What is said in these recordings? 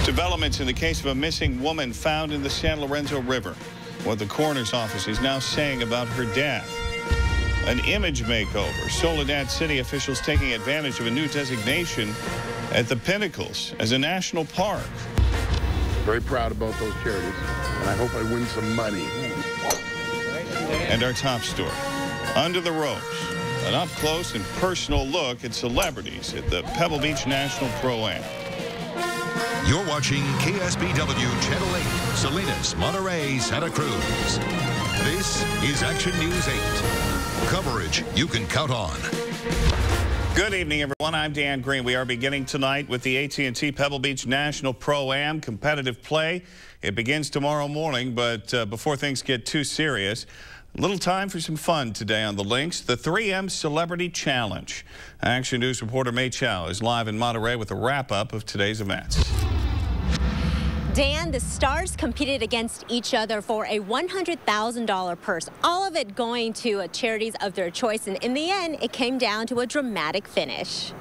Developments in the case of a missing woman found in the San Lorenzo River. What the coroner's office is now saying about her death. An image makeover. Soledad City officials taking advantage of a new designation at the Pinnacles as a national park. Very proud about those charities, and I hope I win some money. And our top story. Under the ropes. An up-close and personal look at celebrities at the Pebble Beach National Pro-Am. You're watching KSBW Channel 8, Salinas, Monterey, Santa Cruz. This is Action News 8. Coverage you can count on. Good evening, everyone. I'm Dan Green. We are beginning tonight with the AT&T Pebble Beach National Pro-Am competitive play. It begins tomorrow morning, but before things get too serious, a little time for some fun today on the links. The 3M Celebrity Challenge. Action News reporter May Chow is live in Monterey with a wrap-up of today's events. Dan, the stars competed against each other for a $100,000 purse, all of it going to charities of their choice, and in the end, it came down to a dramatic finish.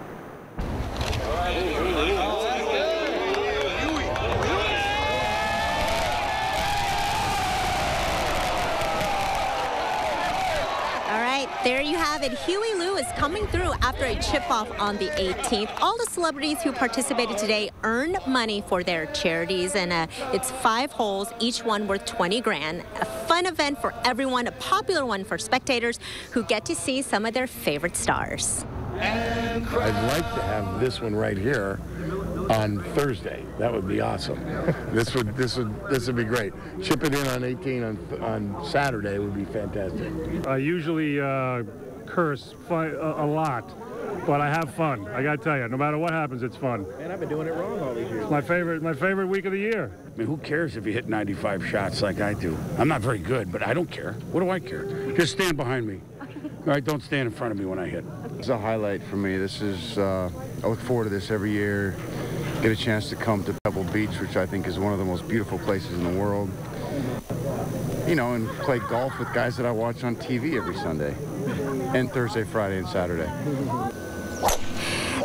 There you have it. Huey Lewis coming through after a chip-off on the 18th. All the celebrities who participated today earned money for their charities, and it's 5 holes, each one worth 20 grand. A fun event for everyone, a popular one for spectators who get to see some of their favorite stars. I'd like to have this one right here on Thursday. That would be awesome. This would be great. Chip it in on 18 on Saturday would be fantastic. I usually curse a lot, but I have fun. I gotta tell you, no matter what happens, it's fun. And I've been doing it wrong all these years. It's my favorite week of the year. I mean, who cares if you hit 95 shots like I do? I'm not very good, but I don't care. What do I care? Just stand behind me. All right, don't stand in front of me when I hit. It's a highlight for me. This is, I look forward to this every year. Get a chance to come to Pebble Beach, which I think is one of the most beautiful places in the world. You know, and play golf with guys that I watch on TV every Sunday. And Thursday, Friday, and Saturday.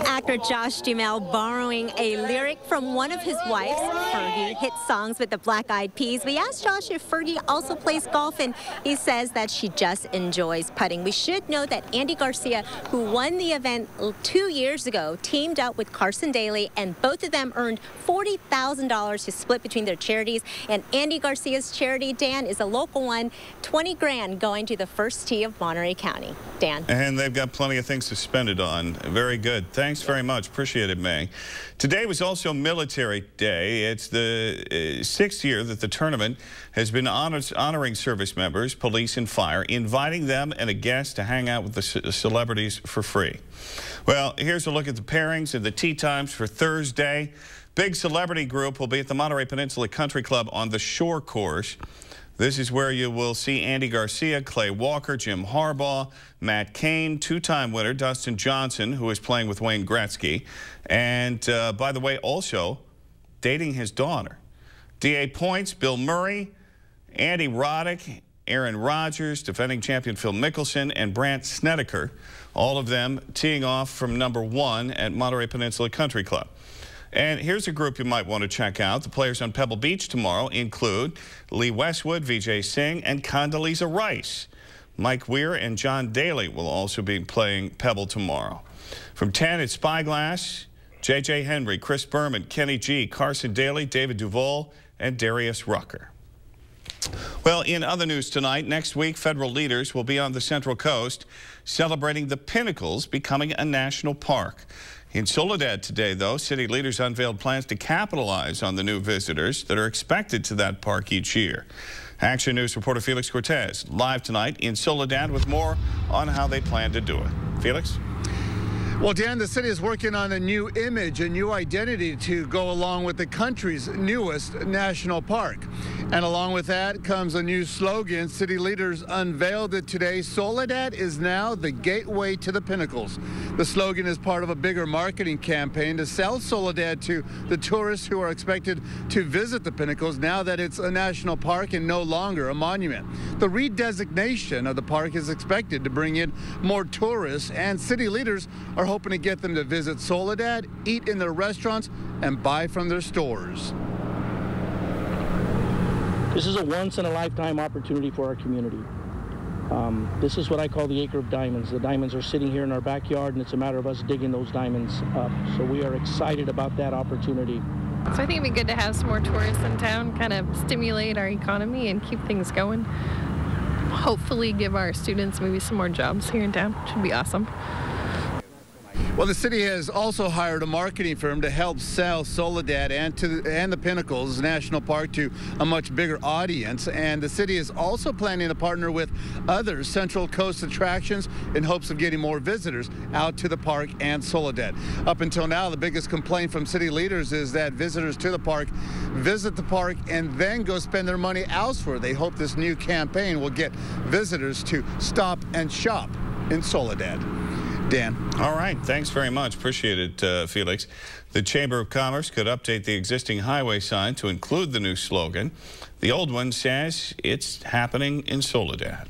Actor Josh Duhamel borrowing a lyric from one of his wives. Fergie hit songs with the Black Eyed Peas. We asked Josh if Fergie also plays golf, and he says that she just enjoys putting. We should know that Andy Garcia, who won the event 2 years ago, teamed up with Carson Daly, and both of them earned $40,000 to split between their charities. And Andy Garcia's charity, Dan, is a local one, 20 grand going to the First Tee of Monterey County. Dan. And they've got plenty of things to spend it on. Very good. Thanks very much. Appreciate it, May. Today was also Military Day. It's the 6th year that the tournament has been honoring service members, police and fire, inviting them and a guest to hang out with the celebrities for free. Well, here's a look at the pairings and the tee times for Thursday. Big celebrity group will be at the Monterey Peninsula Country Club on the Shore Course. This is where you will see Andy Garcia, Clay Walker, Jim Harbaugh, Matt Cain, 2-time winner Dustin Johnson, who is playing with Wayne Gretzky, and by the way, also dating his daughter. DA Points, Bill Murray, Andy Roddick, Aaron Rodgers, defending champion Phil Mickelson, and Brandt Snedeker, all of them teeing off from #1 at Monterey Peninsula Country Club. And here's a group you might want to check out. The players on Pebble Beach tomorrow include Lee Westwood, Vijay Singh, and Condoleezza Rice. Mike Weir and John Daly will also be playing Pebble tomorrow. From 10 at Spyglass, J.J. Henry, Chris Berman, Kenny G, Carson Daly, David Duvall, and Darius Rucker. Well, in other news tonight, next week, federal leaders will be on the Central Coast celebrating the Pinnacles becoming a national park. In Soledad today, though, city leaders unveiled plans to capitalize on the new visitors that are expected to that park each year. Action News reporter Felix Cortez live tonight in Soledad with more on how they plan to do it. Felix? Well, Dan, the city is working on a new image, a new identity to go along with the country's newest national park. And along with that comes a new slogan. City leaders unveiled it today. Soledad is now the gateway to the Pinnacles. The slogan is part of a bigger marketing campaign to sell Soledad to the tourists who are expected to visit the Pinnacles now that it's a national park and no longer a monument. The redesignation of the park is expected to bring in more tourists, and city leaders are hoping to get them to visit Soledad, eat in their restaurants, and buy from their stores. This is a once-in-a-lifetime opportunity for our community. This is what I call the acre of diamonds. The diamonds are sitting here in our backyard, and it's a matter of us digging those diamonds up. So we are excited about that opportunity. So I think it'd be good to have some more tourists in town, kind of stimulate our economy and keep things going. Hopefully give our students maybe some more jobs here in town. Should be awesome. Well, the city has also hired a marketing firm to help sell Soledad and the Pinnacles National Park to a much bigger audience. And the city is also planning to partner with other Central Coast attractions in hopes of getting more visitors out to the park and Soledad. Up until now, the biggest complaint from city leaders is that visitors to the park visit the park and then go spend their money elsewhere. They hope this new campaign will get visitors to stop and shop in Soledad. Dan. All right. Thanks very much. Appreciate it, Felix. The Chamber of Commerce could update the existing highway sign to include the new slogan. The old one says it's happening in Soledad.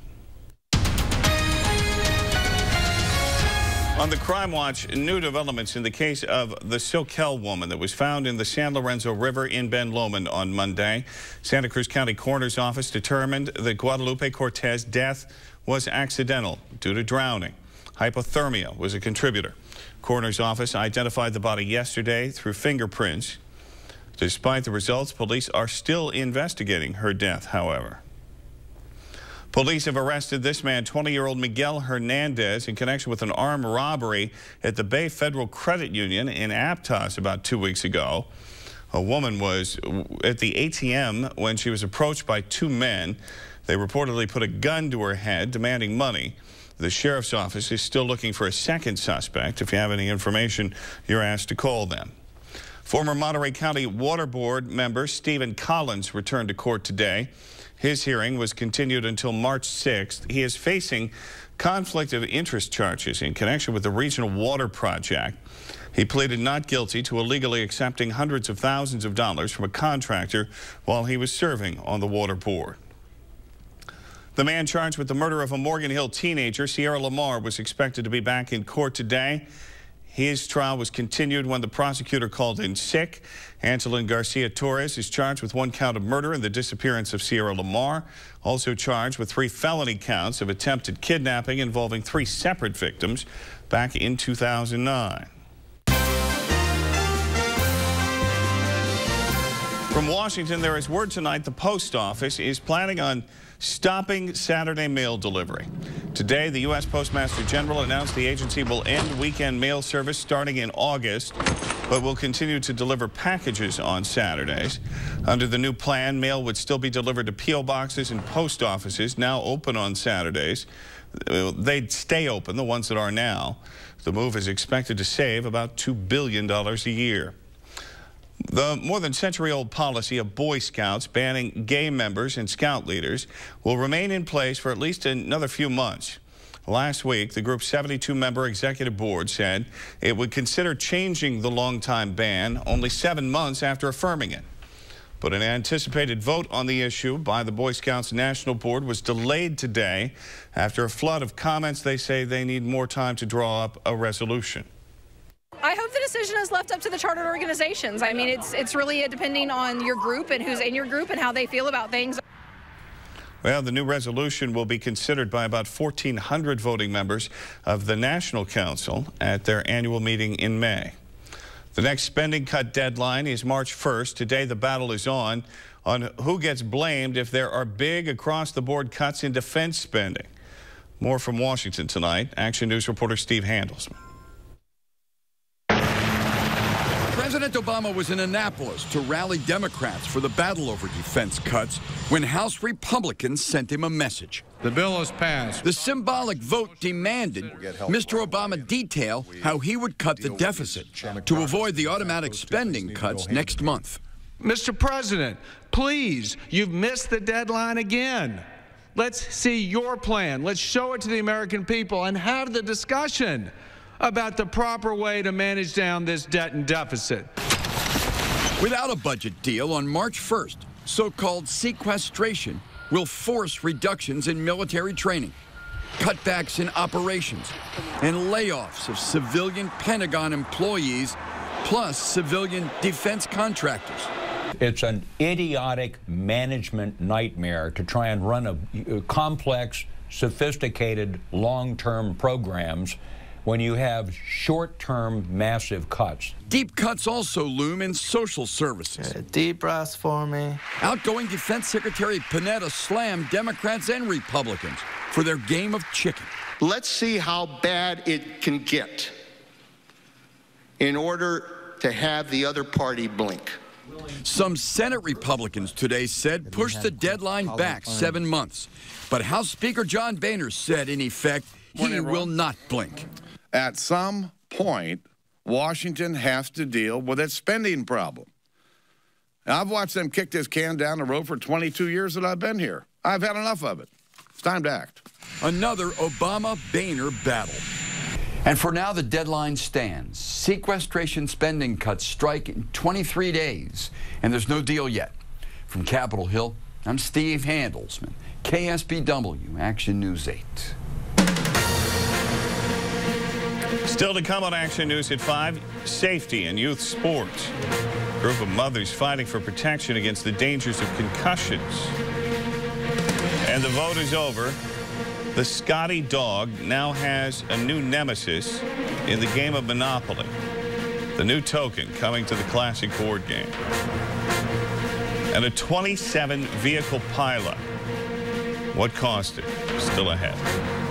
On the Crime Watch, new developments in the case of the Soquel woman that was found in the San Lorenzo River in Ben Lomond on Monday. Santa Cruz County Coroner's Office determined that Guadalupe Cortez' death was accidental due to drowning. Hypothermia was a contributor. Coroner's Office identified the body yesterday through fingerprints. Despite the results, police are still investigating her death, however. Police have arrested this man, 20-year-old Miguel Hernandez, in connection with an armed robbery at the Bay Federal Credit Union in Aptos about 2 weeks ago. A woman was at the ATM when she was approached by two men. They reportedly put a gun to her head, demanding money. The sheriff's office is still looking for a second suspect. If you have any information, you're asked to call them. Former Monterey County Water Board member Stephen Collins returned to court today. His hearing was continued until March 6th. He is facing conflict of interest charges in connection with the Regional Water Project. He pleaded not guilty to illegally accepting hundreds of thousands of dollars from a contractor while he was serving on the Water Board. The man charged with the murder of a Morgan Hill teenager, Sierra Lamar, was expected to be back in court today. His trial was continued when the prosecutor called in sick. Angelin Garcia Torres is charged with 1 count of murder in the disappearance of Sierra Lamar, also charged with 3 felony counts of attempted kidnapping involving 3 separate victims back in 2009. From Washington, there is word tonight the post office is planning on stopping Saturday mail delivery. Today, the U.S. Postmaster General announced the agency will end weekend mail service starting in August, but will continue to deliver packages on Saturdays. Under the new plan, mail would still be delivered to P.O. boxes and post offices now open on Saturdays. They'd stay open, the ones that are now. The move is expected to save about $2 billion a year. The more than century-old policy of Boy Scouts banning gay members and scout leaders will remain in place for at least another few months. Last week, the group's 72-member executive board said it would consider changing the longtime ban only 7 months after affirming it. But an anticipated vote on the issue by the Boy Scouts National Board was delayed today after a flood of comments. They say they need more time to draw up a resolution. I hope the decision is left up to the chartered organizations. I mean, it's really depending on your group and who's in your group and how they feel about things. Well, the new resolution will be considered by about 1,400 voting members of the National Council at their annual meeting in May. The next spending cut deadline is March 1st. Today, the battle is on who gets blamed if there are big across-the-board cuts in defense spending. More from Washington tonight. Action News reporter Steve Handelsman. President Obama was in Annapolis to rally Democrats for the battle over defense cuts when House Republicans sent him a message. The bill is passed. The symbolic vote demanded Mr. Obama detail how he would cut the deficit to avoid the automatic spending cuts next month. Mr. President, please, you've missed the deadline again. Let's see your plan. Let's show it to the American people and have the discussion about the proper way to manage down this debt and deficit. Without a budget deal on March 1st, so-called sequestration will force reductions in military training. cutbacks in operations, and layoffs of civilian Pentagon employees, plus civilian defense contractors. It's an idiotic management nightmare to try and run a complex, sophisticated, long-term programs when you have short-term massive cuts. Deep cuts also loom in social services. Deep breaths for me. Outgoing Defense Secretary Panetta slammed Democrats and Republicans for their game of chicken. Let's see how bad it can get in order to have the other party blink. Some Senate Republicans today said push the deadline back 7 months. But House Speaker John Boehner said, in effect, he will not blink. At some point, Washington has to deal with its spending problem. Now, I've watched them kick this can down the road for 22 years that I've been here. I've had enough of it. It's time to act. Another Obama-Boehner battle. And for now, the deadline stands. Sequestration spending cuts strike in 23 days, and there's no deal yet. From Capitol Hill, I'm Steve Handelsman, KSBW, Action News 8. Still to come on Action News at 5, safety in youth sports. A group of mothers fighting for protection against the dangers of concussions. And the vote is over. The Scotty dog now has a new nemesis in the game of Monopoly. The new token coming to the classic board game. And a 27-vehicle pileup. What caused it? Still ahead.